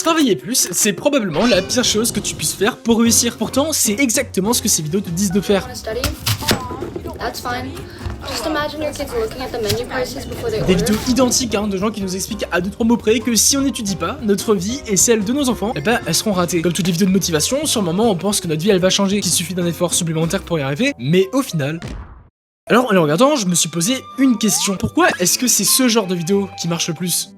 Travailler plus, c'est probablement la pire chose que tu puisses faire pour réussir. Pourtant, c'est exactement ce que ces vidéos te disent de faire. Des vidéos identiques de gens qui nous expliquent à 2-3 mots près que si on n'étudie pas, notre vie et celle de nos enfants, elles seront ratées. Comme toutes les vidéos de motivation, sur le moment on pense que notre vie elle va changer, qu'il suffit d'un effort supplémentaire pour y arriver, mais au final... Alors en les regardant, je me suis posé une question. Pourquoi est-ce que c'est ce genre de vidéo qui marche le plus ?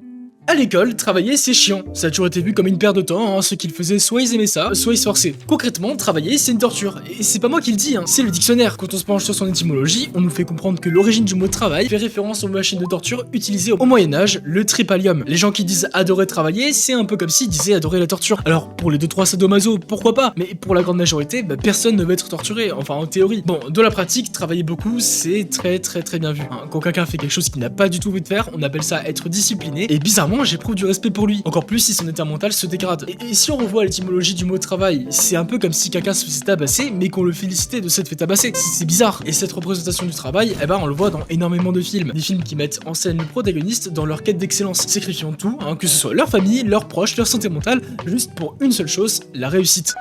À l'école, travailler c'est chiant, ça a toujours été vu comme une perte de temps, ceux qui le faisaient soit ils aimaient ça, soit ils se forçaient. Concrètement, travailler c'est une torture, et c'est pas moi qui le dis, c'est le dictionnaire. Quand on se penche sur son étymologie, on nous fait comprendre que l'origine du mot travail fait référence aux machines de torture utilisées au Moyen-Âge, le tripalium. Les gens qui disent adorer travailler, c'est un peu comme s'ils disaient adorer la torture. Alors pour les 2-3 sadomaso, pourquoi pas, mais pour la grande majorité, personne ne veut être torturé, enfin en théorie. Bon, dans la pratique, travailler beaucoup c'est très bien vu. Quand quelqu'un fait quelque chose qu'il n'a pas du tout envie de faire, on appelle ça être discipliné, et bizarrement j'éprouve du respect pour lui, encore plus si son état mental se dégrade. Et si on revoit l'étymologie du mot travail, c'est un peu comme si quelqu'un se faisait tabasser mais qu'on le félicitait de s'être fait tabasser. C'est bizarre. Et cette représentation du travail, on le voit dans énormément de films. Des films qui mettent en scène le protagoniste dans leur quête d'excellence, sacrifiant tout, que ce soit leur famille, leurs proches, leur santé mentale, juste pour une seule chose, la réussite.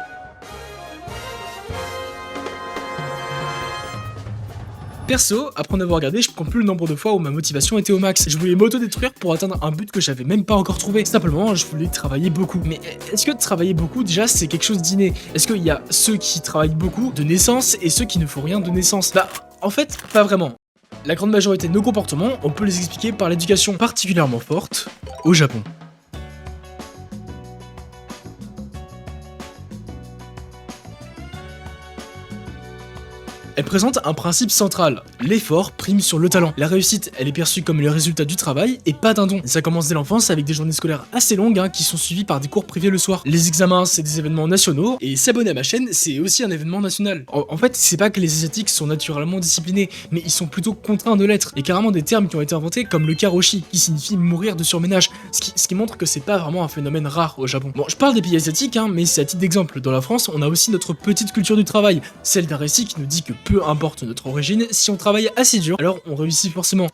Perso, après en avoir regardé, je compte plus le nombre de fois où ma motivation était au max. Je voulais m'auto-détruire pour atteindre un but que j'avais même pas encore trouvé. Simplement, je voulais travailler beaucoup. Mais est-ce que travailler beaucoup, déjà, c'est quelque chose d'inné? Est-ce qu'il y a ceux qui travaillent beaucoup de naissance et ceux qui ne font rien de naissance? Bah, en fait, pas vraiment. La grande majorité de nos comportements, on peut les expliquer par l'éducation particulièrement forte au Japon. Elle présente un principe central. L'effort prime sur le talent. La réussite, elle est perçue comme le résultat du travail et pas d'un don. Et ça commence dès l'enfance avec des journées scolaires assez longues qui sont suivies par des cours privés le soir. Les examens, c'est des événements nationaux et s'abonner à ma chaîne, c'est aussi un événement national. En fait, c'est pas que les Asiatiques sont naturellement disciplinés, mais ils sont plutôt contraints de l'être. Et carrément des termes qui ont été inventés comme le karoshi, qui signifie mourir de surménage, ce qui montre que c'est pas vraiment un phénomène rare au Japon. Bon, je parle des pays asiatiques, mais c'est à titre d'exemple. Dans la France, on a aussi notre petite culture du travail, celle d'un récit qui nous dit que peu importe notre origine, si on travaille assez dur, alors on réussit forcément.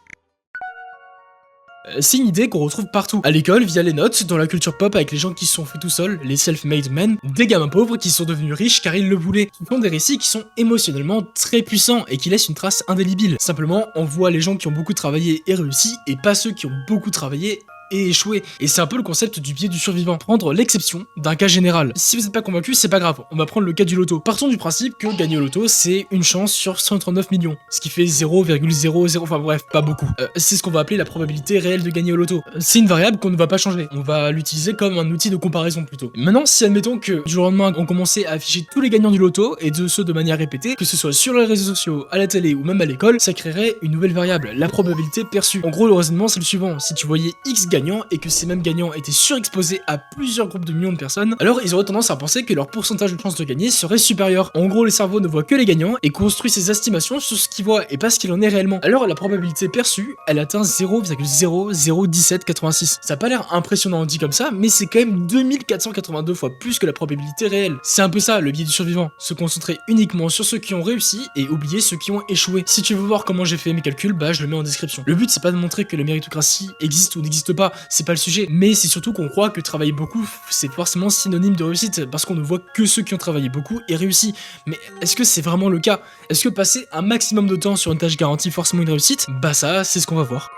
C'est une idée qu'on retrouve partout, à l'école, via les notes, dans la culture pop avec les gens qui se sont faits tout seuls, les self-made men, des gamins pauvres qui sont devenus riches car ils le voulaient. Ce sont des récits qui sont émotionnellement très puissants et qui laissent une trace indélébile. Simplement, on voit les gens qui ont beaucoup travaillé et réussi, et pas ceux qui ont beaucoup travaillé et échouer. Et c'est un peu le concept du biais du survivant, prendre l'exception d'un cas général. Si vous n'êtes pas convaincu, c'est pas grave, on va prendre le cas du loto. Partons du principe que gagner au loto, c'est une chance sur 139 millions, ce qui fait 0,00, enfin bref, pas beaucoup. C'est ce qu'on va appeler la probabilité réelle de gagner au loto. C'est une variable qu'on ne va pas changer, on va l'utiliser comme un outil de comparaison plutôt. Maintenant, si admettons que du jour au lendemain, on commençait à afficher tous les gagnants du loto, et de ceux de manière répétée, que ce soit sur les réseaux sociaux, à la télé ou même à l'école, ça créerait une nouvelle variable, la probabilité perçue. En gros, le raisonnement c'est le suivant, si tu voyais X gagnants et que ces mêmes gagnants étaient surexposés à plusieurs groupes de millions de personnes, alors ils auraient tendance à penser que leur pourcentage de chance de gagner serait supérieur. En gros, le cerveau ne voit que les gagnants et construit ses estimations sur ce qu'il voit et pas ce qu'il en est réellement. Alors la probabilité perçue, elle atteint 0,001786. Ça a pas l'air impressionnant dit comme ça, mais c'est quand même 2482 fois plus que la probabilité réelle. C'est un peu ça le biais du survivant, se concentrer uniquement sur ceux qui ont réussi et oublier ceux qui ont échoué. Si tu veux voir comment j'ai fait mes calculs, je le mets en description. Le but c'est pas de montrer que la méritocratie existe ou n'existe pas, c'est pas le sujet, mais c'est surtout qu'on croit que travailler beaucoup c'est forcément synonyme de réussite parce qu'on ne voit que ceux qui ont travaillé beaucoup et réussi. Mais est-ce que c'est vraiment le cas? Est-ce que passer un maximum de temps sur une tâche garantit forcément une réussite? Ça, c'est ce qu'on va voir.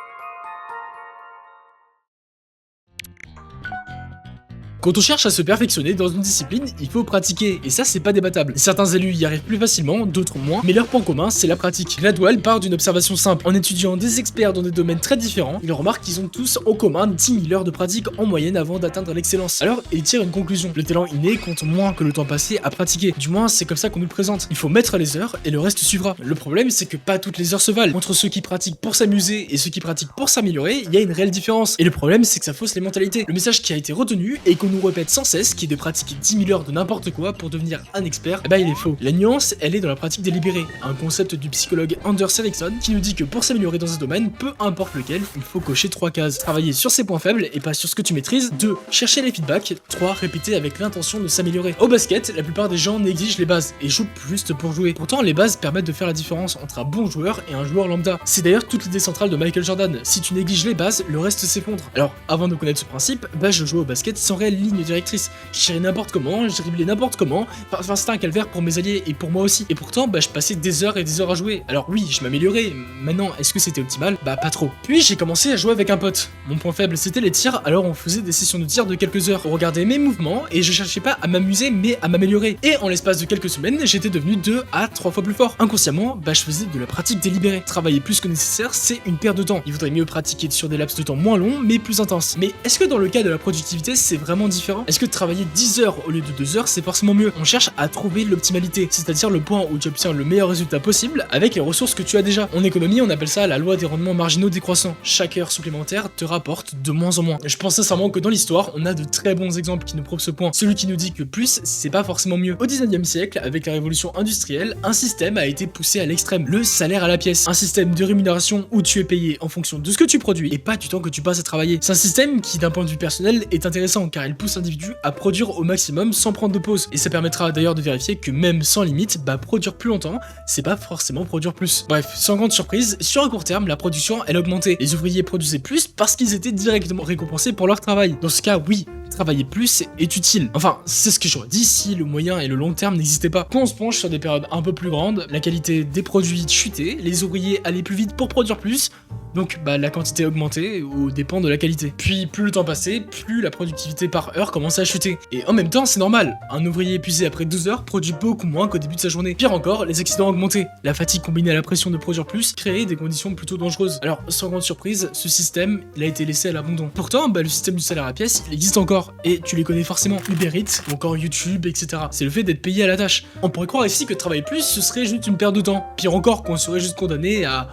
Quand on cherche à se perfectionner dans une discipline, il faut pratiquer, et ça c'est pas débattable. Certains élus y arrivent plus facilement, d'autres moins, mais leur point commun c'est la pratique. Gladwell part d'une observation simple. En étudiant des experts dans des domaines très différents, il remarque qu'ils ont tous en commun 10 000 heures de pratique en moyenne avant d'atteindre l'excellence. Alors il tire une conclusion. Le talent inné compte moins que le temps passé à pratiquer. Du moins c'est comme ça qu'on nous le présente. Il faut mettre les heures et le reste suivra. Le problème c'est que pas toutes les heures se valent. Entre ceux qui pratiquent pour s'amuser et ceux qui pratiquent pour s'améliorer, il y a une réelle différence. Et le problème c'est que ça fausse les mentalités. Le message qui a été retenu et qu'on nous répète sans cesse, qui est de pratiquer 10 000 heures de n'importe quoi pour devenir un expert, il est faux. La nuance, elle est dans la pratique délibérée, un concept du psychologue Anders Ericsson qui nous dit que pour s'améliorer dans un domaine, peu importe lequel, il faut cocher 3 cases. Travailler sur ses points faibles et pas sur ce que tu maîtrises. 2. Chercher les feedbacks. 3. Répéter avec l'intention de s'améliorer. Au basket, la plupart des gens négligent les bases et jouent juste pour jouer. Pourtant, les bases permettent de faire la différence entre un bon joueur et un joueur lambda. C'est d'ailleurs toute l'idée centrale de Michael Jordan. Si tu négliges les bases, le reste s'effondre. Alors, avant de connaître ce principe, je jouais au basket sans réelle ligne directrice. Je tirais n'importe comment, je driblais n'importe comment, enfin c'était un calvaire pour mes alliés et pour moi aussi. Et pourtant, bah je passais des heures et des heures à jouer. Alors oui, je m'améliorais, maintenant est-ce que c'était optimal? Bah pas trop. Puis j'ai commencé à jouer avec un pote. Mon point faible c'était les tirs, alors on faisait des sessions de tir de quelques heures. On regardait mes mouvements et je cherchais pas à m'amuser mais à m'améliorer. Et en l'espace de quelques semaines, j'étais devenu 2 à 3 fois plus fort. Inconsciemment, bah je faisais de la pratique délibérée. Travailler plus que nécessaire, c'est une perte de temps. Il vaudrait mieux pratiquer sur des laps de temps moins longs mais plus intenses. Mais est-ce que dans le cas de la productivité, c'est vraiment différent? Est-ce que de travailler 10 heures au lieu de 2 heures, c'est forcément mieux? On cherche à trouver l'optimalité, c'est-à-dire le point où tu obtiens le meilleur résultat possible avec les ressources que tu as déjà. En économie, on appelle ça la loi des rendements marginaux décroissants. Chaque heure supplémentaire te rapporte de moins en moins. Je pense sincèrement que dans l'histoire, on a de très bons exemples qui nous prouvent ce point. Celui qui nous dit que plus, c'est pas forcément mieux. Au 19e siècle, avec la révolution industrielle, un système a été poussé à l'extrême, le salaire à la pièce. Un système de rémunération où tu es payé en fonction de ce que tu produis et pas du temps que tu passes à travailler. C'est un système qui, d'un point de vue personnel, est intéressant car il pousse l'individu à produire au maximum sans prendre de pause. Et ça permettra d'ailleurs de vérifier que même sans limite, bah produire plus longtemps, c'est pas forcément produire plus. Bref, sans grande surprise, sur un court terme, la production elle a augmenté. Les ouvriers produisaient plus parce qu'ils étaient directement récompensés pour leur travail. Dans ce cas, oui, travailler plus est utile. Enfin, c'est ce que j'aurais dit si le moyen et le long terme n'existaient pas. Quand on se penche sur des périodes un peu plus grandes, la qualité des produits chutait, les ouvriers allaient plus vite pour produire plus, donc bah la quantité augmentait aux dépens de la qualité. Puis plus le temps passait, plus la productivité par heure commençait à chuter. Et en même temps, c'est normal, un ouvrier épuisé après 12 heures produit beaucoup moins qu'au début de sa journée. Pire encore, les accidents augmentaient. La fatigue combinée à la pression de produire plus créait des conditions plutôt dangereuses. Alors, sans grande surprise, ce système, il a été laissé à l'abandon. Pourtant, bah le système du salaire à pièce, il existe encore. Et tu les connais forcément, Uber Eats, ou encore YouTube, etc. C'est le fait d'être payé à la tâche. On pourrait croire ici que travailler plus, ce serait juste une perte de temps. Pire encore, qu'on serait juste condamné à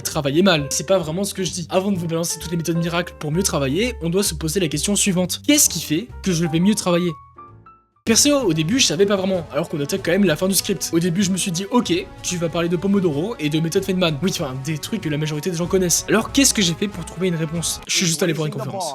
travailler mal. C'est pas vraiment ce que je dis. Avant de vous balancer toutes les méthodes miracles pour mieux travailler, on doit se poser la question suivante. Qu'est-ce qui fait que je vais mieux travailler? Perso, au début, je savais pas vraiment, alors qu'on attaque quand même la fin du script. Au début, je me suis dit, ok, tu vas parler de Pomodoro et de méthode Feynman. Oui, enfin, des trucs que la majorité des gens connaissent. Alors, qu'est-ce que j'ai fait pour trouver une réponse? Je suis juste allé voir une conférence.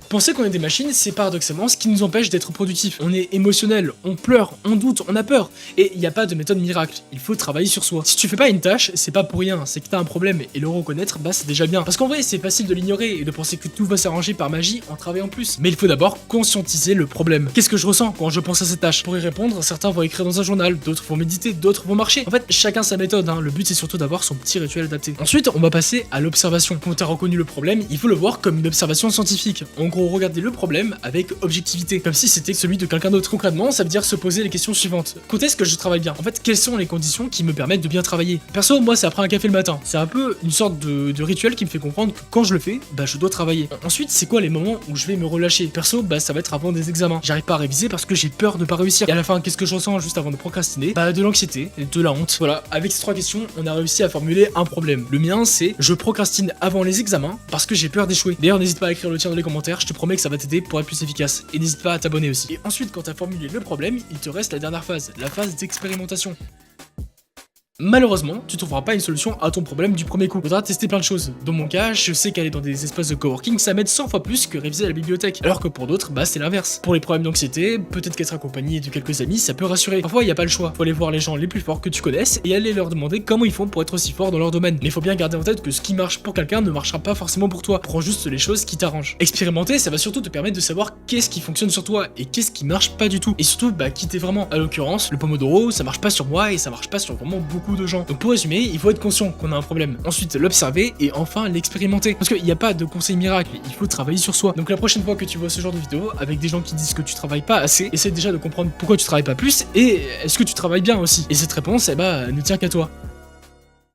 Penser qu'on est des machines, c'est paradoxalement ce qui nous empêche d'être productifs. On est émotionnel, on pleure, on doute, on a peur. Et il n'y a pas de méthode miracle, il faut travailler sur soi. Si tu fais pas une tâche, c'est pas pour rien, c'est que t'as un problème, et le reconnaître, bah c'est déjà bien. Parce qu'en vrai, c'est facile de l'ignorer et de penser que tout va s'arranger par magie en travaillant plus. Mais il faut d'abord conscientiser le problème. Qu'est-ce que je ressens quand je pense à cette tâche? Pour y répondre, certains vont écrire dans un journal, d'autres vont méditer, d'autres vont marcher. En fait, chacun sa méthode, hein. Le but c'est surtout d'avoir son petit rituel adapté. Ensuite, on va passer à l'observation. Quand t'as reconnu le problème, il faut le voir comme une observation scientifique. En gros, regardez le problème avec objectivité, comme si c'était celui de quelqu'un d'autre. Concrètement, ça veut dire se poser les questions suivantes. Quand est-ce que je travaille bien? En fait, quelles sont les conditions qui me permettent de bien travailler? Perso, moi, c'est après un café le matin. C'est un peu une sorte de rituel qui me fait comprendre que quand je le fais, bah je dois travailler. Ensuite, c'est quoi les moments où je vais me relâcher? Perso, bah ça va être avant des examens. J'arrive pas à réviser parce que j'ai peur de pas réussir. Et à la fin, qu'est-ce que je ressens juste avant de procrastiner? Bah de l'anxiété, de la honte. Voilà, avec ces 3 questions, on a réussi à formuler un problème. Le mien, c'est je procrastine avant les examens parce que j'ai peur d'échouer. D'ailleurs, n'hésite pas à écrire le tien dans les commentaires, je te promets que ça va t'aider pour être plus efficace. Et n'hésite pas à t'abonner aussi. Et ensuite, quand t'as formulé le problème, il te reste la dernière phase, la phase d'expérimentation. Malheureusement, tu trouveras pas une solution à ton problème du premier coup. Faudra tester plein de choses. Dans mon cas, je sais qu'aller dans des espaces de coworking, ça m'aide 100 fois plus que réviser à la bibliothèque. Alors que pour d'autres, bah c'est l'inverse. Pour les problèmes d'anxiété, peut-être qu'être accompagné de quelques amis, ça peut rassurer. Parfois, il y a pas le choix. Faut aller voir les gens les plus forts que tu connaisses et aller leur demander comment ils font pour être aussi forts dans leur domaine. Mais faut bien garder en tête que ce qui marche pour quelqu'un ne marchera pas forcément pour toi. Prends juste les choses qui t'arrangent. Expérimenter, ça va surtout te permettre de savoir qu'est-ce qui fonctionne sur toi et qu'est-ce qui marche pas du tout. Et surtout, bah qui t'es vraiment. À l'occurrence, le Pomodoro, ça marche pas sur moi et ça marche pas sur vraiment beaucoup de gens. Donc pour résumer, il faut être conscient qu'on a un problème. Ensuite, l'observer et enfin l'expérimenter. Parce qu'il n'y a pas de conseil miracle, il faut travailler sur soi. Donc la prochaine fois que tu vois ce genre de vidéo avec des gens qui disent que tu travailles pas assez, essaie déjà de comprendre pourquoi tu travailles pas plus et est-ce que tu travailles bien aussi. Et cette réponse, eh bah, ne tient qu'à toi.